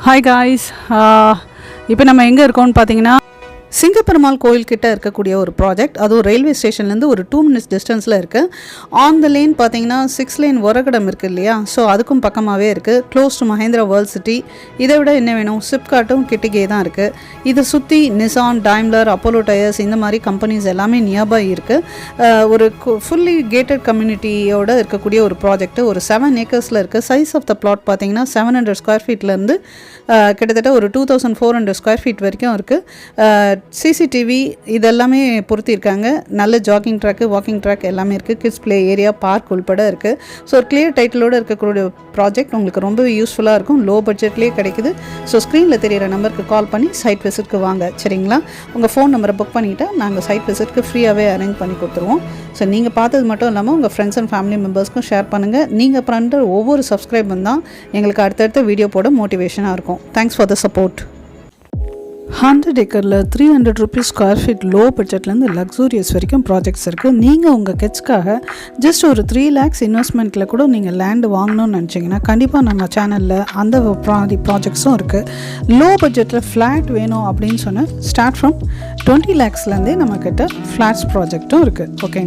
Hi guys, இப்போ நம்ம எங்கே இருக்கோம்னு பார்த்தீங்கன்னா சிங்கப்பெருமாள் கோயில்கிட்ட இருக்கக்கூடிய ஒரு ப்ராஜெக்ட். அதுவும் ரயில்வே ஸ்டேஷன்லேருந்து ஒரு 2 minutes டிஸ்டன்ஸில் இருக்குது. ஆன் த லேன் பார்த்தீங்கன்னா 6 lane ஒரகடம் இருக்குது இல்லையா, ஸோ அதுக்கும் பக்கமாகவே இருக்குது. Close to Mahindra world city. இதை விட என்ன வேணும், சிப்காட்டும் கிட்டக்கே தான் இருக்குது. இதை சுற்றி நிசான், டைம்லர், அப்போலோ டயர்ஸ் இந்த மாதிரி கம்பெனிஸ் எல்லாமே நியர்பை இருக்குது. ஒரு ஃபுல்லி கேட்டட் கம்யூனிட்டியோட இருக்கக்கூடிய ஒரு ப்ராஜெக்ட். ஒரு 7 acres இருக்குது. சைஸ் ஆஃப் த பிளாட் பார்த்தீங்கன்னா 700 square feetலேருந்து கிட்டத்தட்ட ஒரு 2400 square feet வரைக்கும் இருக்குது. சிசிடிவி இதெல்லாமே பொருத்தியிருக்காங்க. நல்ல ஜாகிங் ட்ராக்கு, வாக்கிங் ட்ராக் எல்லாமே இருக்குது. கிட்ஸ் ப்ளே ஏரியா, பார்க் உள்பட இருக்குது. ஸோ ஒரு கிளியர் டைட்டிலோடு இருக்கக்கூடிய ப்ராஜெக்ட் உங்களுக்கு ரொம்பவே யூஸ்ஃபுல்லாக இருக்கும். லோ பட்ஜெட்லேயே கிடைக்குது. ஸோ ஸ்க்ரீனில் தெரியிற நம்பருக்கு கால் பண்ணி சைட் விசிட்க்கு வாங்க, சரிங்களா? உங்கள் ஃபோன் நம்பரை புக் பண்ணிவிட்டு நாங்கள் சைட் விசிட்க்கு ஃப்ரீயாகவே அரேஞ்ச் பண்ணி கொடுத்துருவோம். ஸோ நீங்கள் பார்த்தது மட்டும் இல்லாமல் உங்கள் ஃப்ரெண்ட்ஸ் அண்ட் ஃபேமிலி மெம்பர்ஸ்க்கும் ஷேர் பண்ணுங்கள். நீங்கள் பண்ணுற ஒவ்வொரு சப்ஸ்கிரைபும் தான் எங்களுக்கு அடுத்தடுத்த வீடியோ போட மோட்டிவேஷனாக இருக்கும். Thanks for the support. 100 acreல 300 rupees ஸ்கொயர் ஃபீட் லோ பட்ஜெட்லேருந்து லக்ஸூரியஸ் வரைக்கும் ப்ராஜெக்ட்ஸ் இருக்குது. நீங்கள் உங்கள் கிட்ஸ்க்காக ஜஸ்ட் ஒரு 3 lakhs இன்வெஸ்ட்மெண்ட்டில் கூட நீங்கள் லேண்டு வாங்கணும்னு நினச்சிங்கன்னா கண்டிப்பாக நம்ம சேனலில் அந்த ப்ராஜெக்ட்ஸும் இருக்குது. லோ பட்ஜெட்டில் ஃப்ளாட் வேணும் அப்படின்னு சொன்னால் ஸ்டார்ட் ஃப்ரம் 20 lakhsலேருந்தே நம்மக்கிட்ட ஃப்ளாட்ஸ் ப்ராஜெக்ட்டும் இருக்குது. ஓகே.